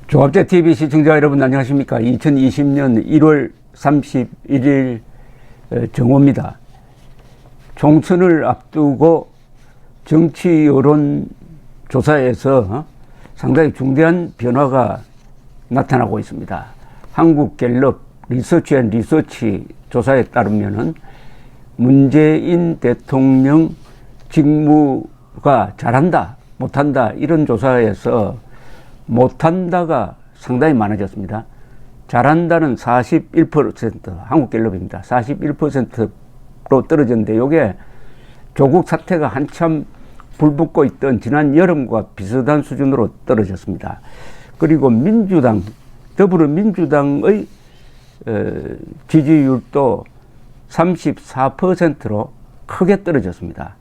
조합제TV 시청자 여러분 안녕하십니까. 2020년 1월 31일 정오입니다. 총선을 앞두고 정치 여론 조사에서 상당히 중대한 변화가 나타나고 있습니다. 한국갤럽 리서치 조사에 따르면은 문재인 대통령 직무가 잘한다, 못한다 이런 조사에서 못한다가 상당히 많아졌습니다. 잘한다는 41%, 한국갤럽입니다. 41%로 떨어졌는데 이게 조국 사태가 한참 불붙고 있던 지난 여름과 비슷한 수준으로 떨어졌습니다. 그리고 민주당, 더불어민주당의 지지율도 34%로 크게 떨어졌습니다.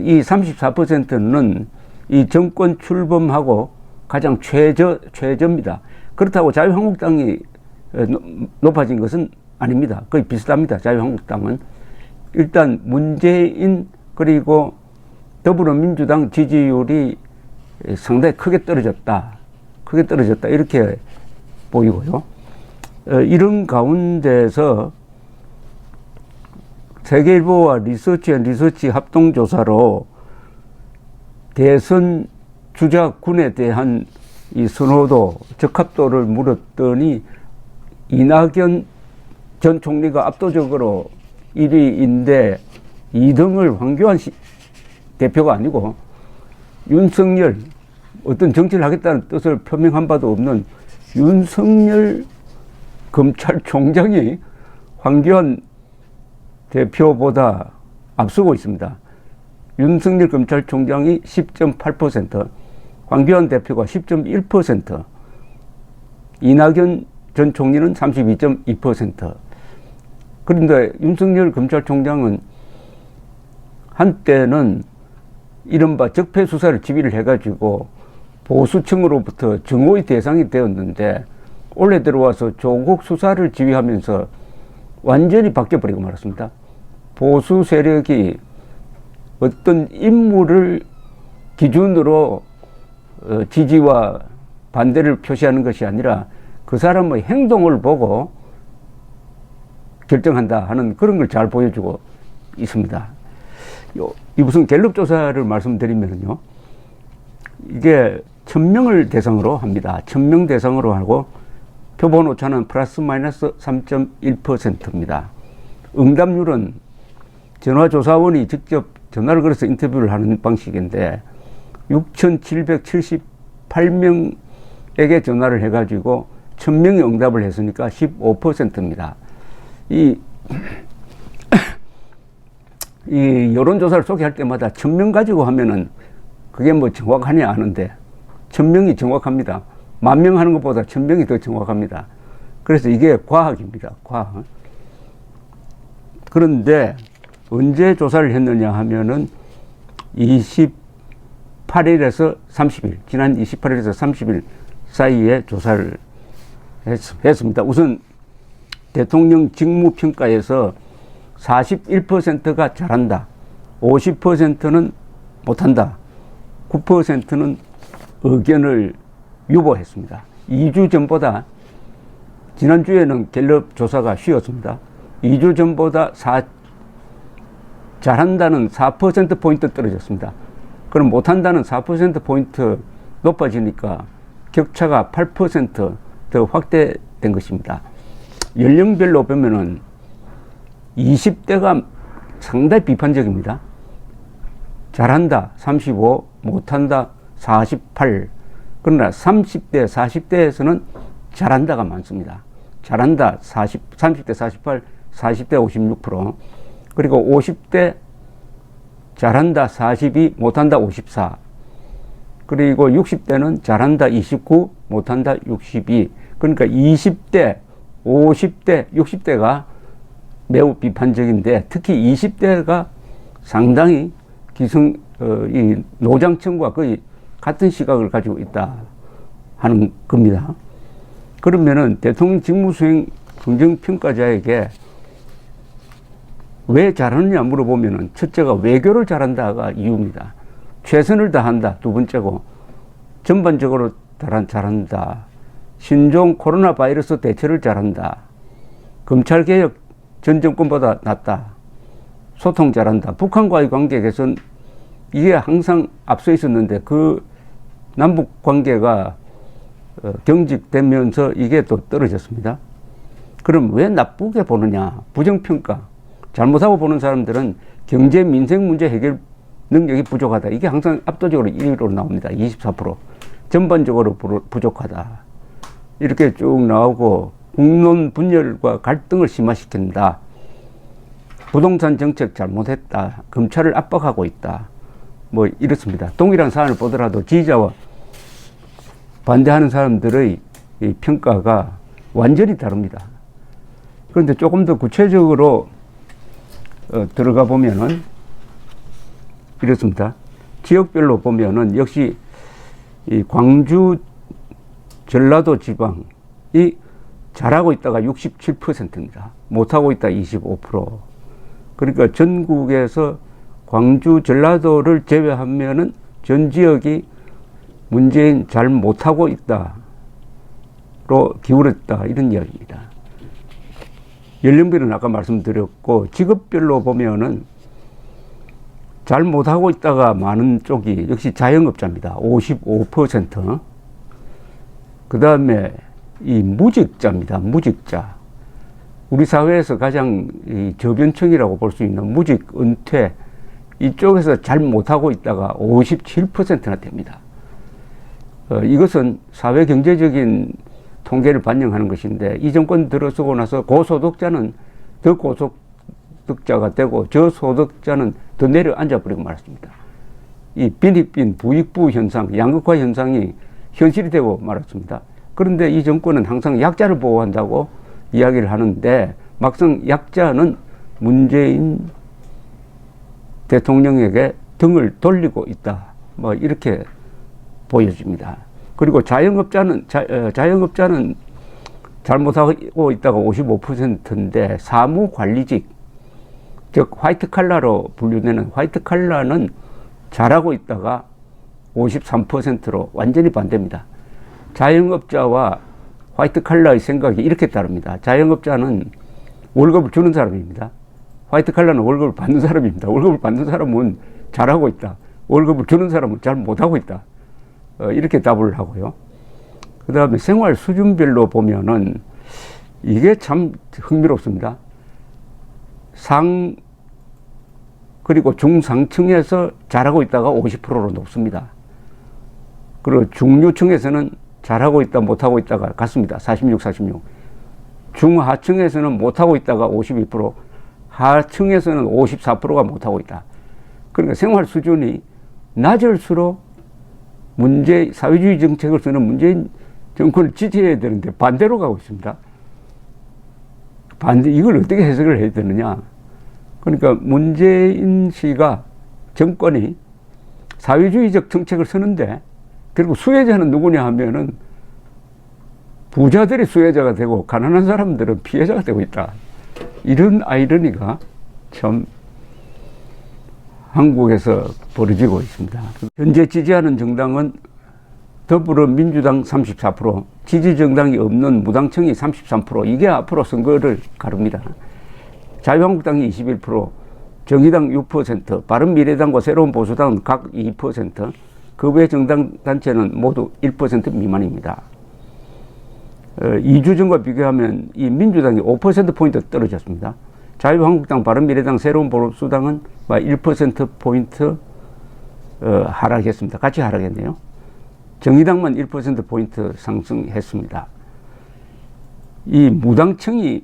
이 34%는 이 정권 출범하고 가장 최저입니다. 그렇다고 자유한국당이 높아진 것은 아닙니다. 거의 비슷합니다. 자유한국당은 일단 문재인 그리고 더불어민주당 지지율이 상당히 크게 떨어졌다 이렇게 보이고요. 이런 가운데서 세계일보와 리서치 합동조사로 대선 주자군에 대한 이 선호도, 적합도를 물었더니 이낙연 전 총리가 압도적으로 1위인데 2등을 황교안 대표가 아니고 윤석열, 어떤 정치를 하겠다는 뜻을 표명한 바도 없는 윤석열 검찰총장이 황교안 대표보다 앞서고 있습니다. 윤석열 검찰총장이 10.8%, 황교안 대표가 10.1%, 이낙연 전 총리는 32.2%. 그런데 윤석열 검찰총장은 한때는 이른바 적폐 수사를 지휘를 해가지고 보수층으로부터 증오의 대상이 되었는데 올해 들어와서 조국 수사를 지휘하면서 완전히 바뀌어버리고 말았습니다. 보수 세력이 어떤 인물을 기준으로 지지와 반대를 표시하는 것이 아니라 그 사람의 행동을 보고 결정한다 하는 그런 걸 잘 보여주고 있습니다. 이 무슨 갤럽 조사를 말씀드리면요, 이게 1000명을 대상으로 합니다. 1000명 대상으로 하고 표본 오차는 플러스 마이너스 3.1%입니다. 응답률은 전화조사원이 직접 전화를 걸어서 인터뷰를 하는 방식인데 6,778명에게 전화를 해가지고 1000명이 응답을 했으니까 15%입니다. 이 여론조사를 소개할 때마다 1000명 가지고 하면은 그게 뭐 정확하냐 하는데 1000명이 정확합니다. 10,000명 하는 것보다 1000명이 더 정확합니다. 그래서 이게 과학입니다. 과학. 그런데 언제 조사를 했느냐 하면은 28일에서 30일, 지난 28일에서 30일 사이에 조사를 했습니다. 우선 대통령 직무평가에서 41%가 잘한다, 50%는 못한다, 9%는 의견을 유보했습니다. 2주 전보다, 지난주에는 갤럽 조사가 쉬웠습니다. 2주 전보다 잘한다는 4%포인트 떨어졌습니다. 그럼 못한다는 4%포인트 높아지니까 격차가 8% 확대된 것입니다. 연령별로 보면은 20대가 상당히 비판적입니다. 잘한다 35, 못한다 48. 그러나 30대, 40대에서는 잘한다가 많습니다. 잘한다 30대 48, 40대 56%. 그리고 50대 잘한다 42, 못한다 54. 그리고 60대는 잘한다 29, 못한다 62. 그러니까 20대, 50대, 60대가 매우 비판적인데 특히 20대가 상당히 이 노장층과 거의 같은 시각을 가지고 있다 하는 겁니다. 그러면은 대통령 직무수행 긍정평가자에게 왜 잘하느냐 물어보면은 첫째가 외교를 잘한다가 이유입니다. 최선을 다한다 두 번째고 전반적으로 잘한다. 신종 코로나 바이러스 대처를 잘한다. 검찰개혁 전 정권보다 낫다. 소통 잘한다. 북한과의 관계 개선, 이게 항상 앞서 있었는데 그 남북 관계가 경직되면서 이게 또 떨어졌습니다. 그럼 왜 나쁘게 보느냐? 부정평가. 잘못하고 보는 사람들은 경제 민생 문제 해결 능력이 부족하다. 이게 항상 압도적으로 1위로 나옵니다. 24%. 전반적으로 부족하다. 이렇게 쭉 나오고 국론 분열과 갈등을 심화시킨다. 부동산 정책 잘못했다. 검찰을 압박하고 있다. 뭐 이렇습니다. 동일한 사안을 보더라도 지지자와 반대하는 사람들의 이 평가가 완전히 다릅니다. 그런데 조금 더 구체적으로 들어가 보면은 이렇습니다. 지역별로 보면은 역시 이 광주, 전라도 지방이 잘하고 있다가 67%입니다. 못하고 있다 25%. 그러니까 전국에서 광주, 전라도를 제외하면은 전 지역이 문재인 잘 못하고 있다로 기울었다. 이런 이야기입니다. 연령별은 아까 말씀드렸고, 직업별로 보면은 잘 못하고 있다가 많은 쪽이 역시 자영업자입니다. 55%. 그 다음에 이 무직자입니다. 무직자. 우리 사회에서 가장 이 저변층이라고 볼 수 있는 무직, 은퇴, 이쪽에서 잘 못하고 있다가 57%나 됩니다. 이것은 사회 경제적인 통계를 반영하는 것인데, 이 정권 들어서고 나서 고소득자는 더 고소득자가 되고 저소득자는 더 내려앉아 버리고 말았습니다. 이 빈익빈 부익부 현상, 양극화 현상이 현실이 되고 말았습니다. 그런데 이 정권은 항상 약자를 보호한다고 이야기를 하는데, 막상 약자는 문재인 대통령에게 등을 돌리고 있다. 뭐 이렇게 보여집니다. 그리고 자영업자는 잘못하고 있다가 55%인데, 사무관리직, 즉 화이트 칼라로 분류되는 화이트 칼라는 잘하고 있다가 53%로 완전히 반대입니다. 자영업자와 화이트 칼라의 생각이 이렇게 다릅니다. 자영업자는 월급을 주는 사람입니다. 화이트 칼라는 월급을 받는 사람입니다. 월급을 받는 사람은 잘하고 있다. 월급을 주는 사람은 잘 못하고 있다. 이렇게 답을 하고요. 그 다음에 생활 수준별로 보면은 이게 참 흥미롭습니다. 그리고 중상층에서 잘하고 있다가 50%로 높습니다. 그리고 중류층에서는 잘하고 있다, 못하고 있다가 같습니다. 46, 46. 중하층에서는 못하고 있다가 52%, 하층에서는 54%가 못하고 있다. 그러니까 생활 수준이 낮을수록 사회주의 정책을 쓰는 문재인 정권을 지지해야 되는데 반대로 가고 있습니다. 이걸 어떻게 해석을 해야 되느냐. 그러니까 문재인 씨가, 정권이 사회주의적 정책을 쓰는데, 그리고 수혜자는 누구냐 하면은 부자들이 수혜자가 되고 가난한 사람들은 피해자가 되고 있다. 이런 아이러니가 참 한국에서 벌어지고 있습니다. 현재 지지하는 정당은 더불어민주당 34%, 지지정당이 없는 무당층이 33%, 이게 앞으로 선거를 가릅니다. 자유한국당이 21%, 정의당 6%, 바른미래당과 새로운보수당은 각 2%, 그 외 정당 단체는 모두 1% 미만입니다. 2주 전과 비교하면 이 민주당이 5%포인트 떨어졌습니다. 자유한국당, 바른미래당, 새로운보수당은 1%포인트 하락했습니다. 같이 하락했네요. 정의당만 1%포인트 상승했습니다. 이 무당층이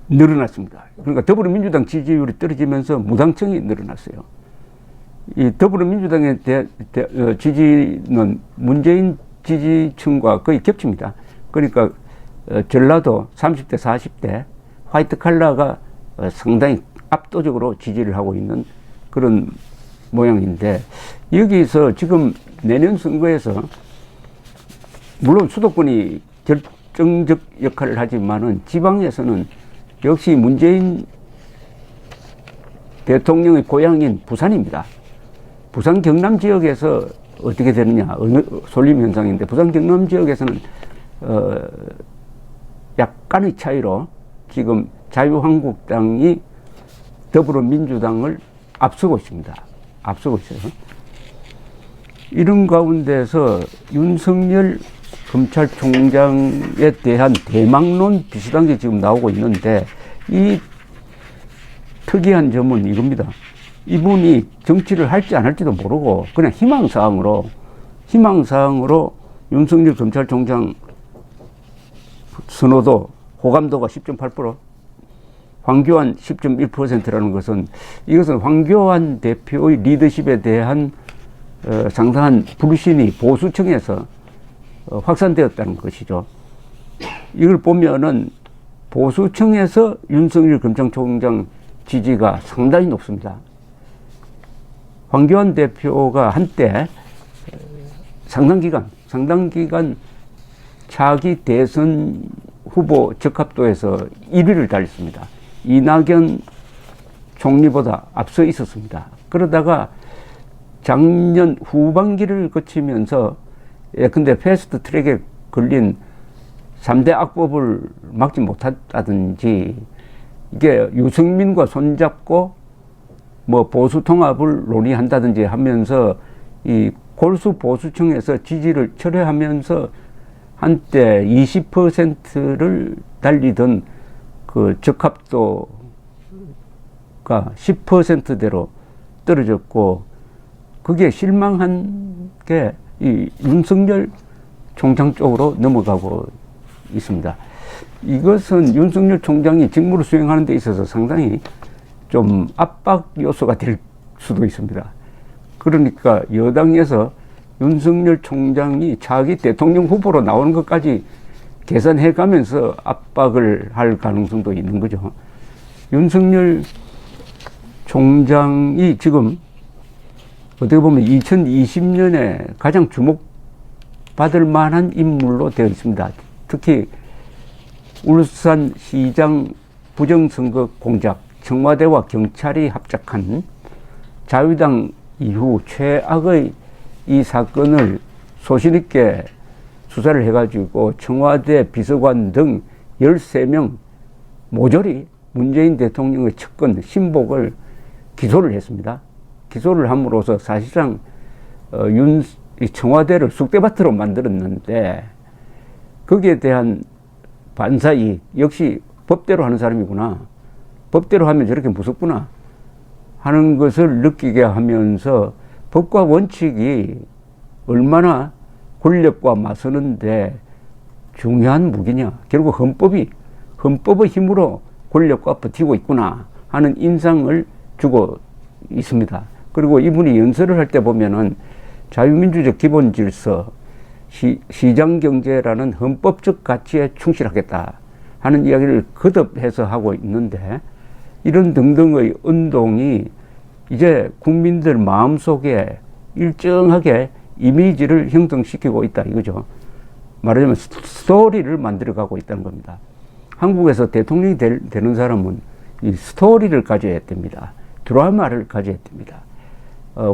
늘어났습니다. 그러니까 더불어민주당 지지율이 떨어지면서 무당층이 늘어났어요. 이 더불어민주당의 지지는 문재인 지지층과 거의 겹칩니다. 그러니까 전라도 30대, 40대 화이트 칼라가 상당히 압도적으로 지지를 하고 있는 그런 모양인데, 여기서 지금 내년 선거에서 물론 수도권이 결정적 역할을 하지만은 지방에서는 역시 문재인 대통령의 고향인 부산입니다. 부산 경남 지역에서 어떻게 되느냐, 어느 솔림 현상인데, 부산 경남 지역에서는 약간의 차이로 지금 자유한국당이 더불어민주당을 앞서고 있습니다. 앞서고 있어요. 이런 가운데서 윤석열 검찰총장에 대한 대망론 비슷한 게 지금 나오고 있는데, 이 특이한 점은 이겁니다. 이분이 정치를 할지 안 할지도 모르고 그냥 희망사항으로 윤석열 검찰총장 선호도, 호감도가 10.8%, 황교안 10.1%라는 것은, 이것은 황교안 대표의 리더십에 대한 상당한 불신이 보수층에서 확산되었다는 것이죠. 이걸 보면은 보수층에서 윤석열 검찰총장 지지가 상당히 높습니다. 황교안 대표가 한때 상당 기간 차기 대선 후보 적합도에서 1위를 달렸습니다. 이낙연 총리보다 앞서 있었습니다. 그러다가 작년 후반기를 거치면서 예컨대 패스트 트랙에 걸린 3대 악법을 막지 못했다든지, 이게 유승민과 손잡고 뭐 보수 통합을 논의한다든지 하면서 이 골수 보수층에서 지지를 철회하면서 한때 20%를 달리던 그 적합도가 10%대로 떨어졌고, 그게 실망한 게 이 윤석열 총장 쪽으로 넘어가고 있습니다. 이것은 윤석열 총장이 직무를 수행하는 데 있어서 상당히 좀 압박 요소가 될 수도 있습니다. 그러니까 여당에서 윤석열 총장이 차기 대통령 후보로 나오는 것까지 계산해 가면서 압박을 할 가능성도 있는 거죠. 윤석열 총장이 지금 어떻게 보면 2020년에 가장 주목받을 만한 인물로 되어 있습니다. 특히 울산시장 부정선거 공작, 청와대와 경찰이 합작한 자유당 이후 최악의 이 사건을 소신 있게 수사를 해가지고 청와대 비서관 등 13명 모조리 문재인 대통령의 측근 신복을 기소를 했습니다. 기소를 함으로써 사실상 청와대를 쑥대밭으로 만들었는데, 거기에 대한 반사이익, 역시 법대로 하는 사람이구나, 법대로 하면 저렇게 무섭구나 하는 것을 느끼게 하면서, 법과 원칙이 얼마나 권력과 맞서는데 중요한 무기냐, 결국 헌법의 힘으로 권력과 버티고 있구나 하는 인상을 주고 있습니다. 그리고 이분이 연설을 할 때 보면은 자유민주적 기본 질서, 시장경제라는 헌법적 가치에 충실하겠다 하는 이야기를 거듭해서 하고 있는데, 이런 등등의 운동이 이제 국민들 마음속에 일정하게 이미지를 형성시키고 있다 이거죠. 말하자면 스토리를 만들어가고 있다는 겁니다. 한국에서 대통령이 되는 사람은 이 스토리를 가져야 됩니다. 드라마를 가져야 됩니다.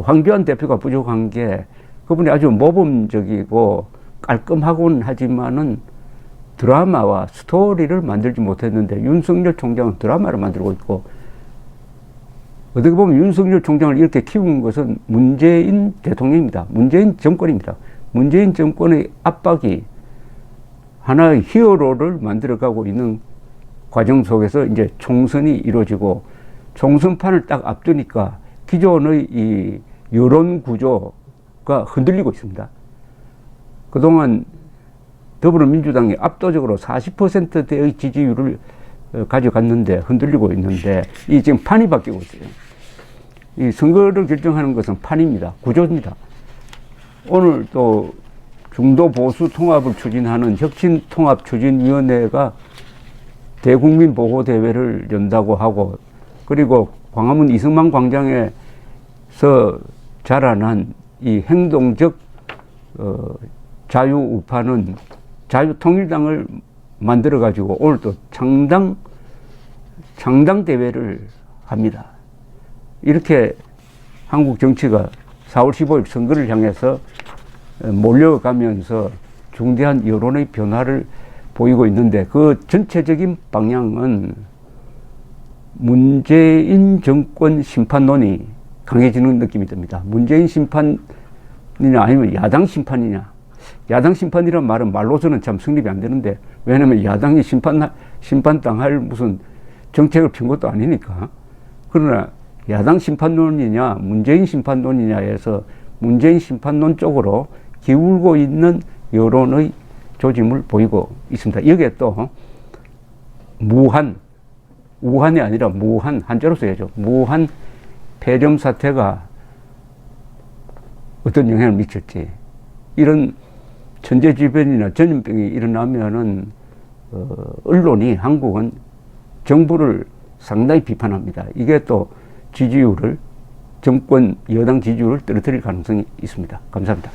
황교안 대표가 부족한 게, 그분이 아주 모범적이고 깔끔하곤 하지만은 드라마와 스토리를 만들지 못했는데, 윤석열 총장은 드라마를 만들고 있고, 어떻게 보면 윤석열 총장을 이렇게 키운 것은 문재인 대통령입니다. 문재인 정권입니다. 문재인 정권의 압박이 하나의 히어로를 만들어가고 있는 과정 속에서 이제 총선이 이루어지고, 총선판을 딱 앞두니까 기존의 이 여론 구조가 흔들리고 있습니다. 그동안 더불어민주당이 압도적으로 40%대의 지지율을 가져갔는데 흔들리고 있는데, 이 지금 판이 바뀌고 있어요. 이 선거를 결정하는 것은 판입니다. 구조입니다. 오늘 또 중도 보수 통합을 추진하는 혁신통합추진위원회가 대국민 보호 대회를 연다고 하고, 그리고 광화문 이승만 광장에서 자라난 이 행동적 자유우파는 자유통일당을 만들어 가지고 오늘 또 창당 대회를 합니다. 이렇게 한국 정치가 4월 15일 선거를 향해서 몰려가면서 중대한 여론의 변화를 보이고 있는데 그 전체적인 방향은 문재인 정권 심판론이 강해지는 느낌이 듭니다. 문재인 심판이냐 아니면 야당 심판이냐. 야당 심판이란 말은 말로서는 참 성립이 안 되는데 왜냐하면 야당이 심판당할 무슨 정책을 편 것도 아니니까. 그러나 야당 심판론이냐 문재인 심판론이냐에서 문재인 심판론 쪽으로 기울고 있는 여론의 조짐을 보이고 있습니다. 여기에 또 우한이 아니라 무한, 한자로 써야죠. 무한 폐렴 사태가 어떤 영향을 미칠지. 이런 천재지변이나 전염병이 일어나면은, 언론이, 한국은 정부를 상당히 비판합니다. 이게 또 지지율을, 정권, 여당 지지율을 떨어뜨릴 가능성이 있습니다. 감사합니다.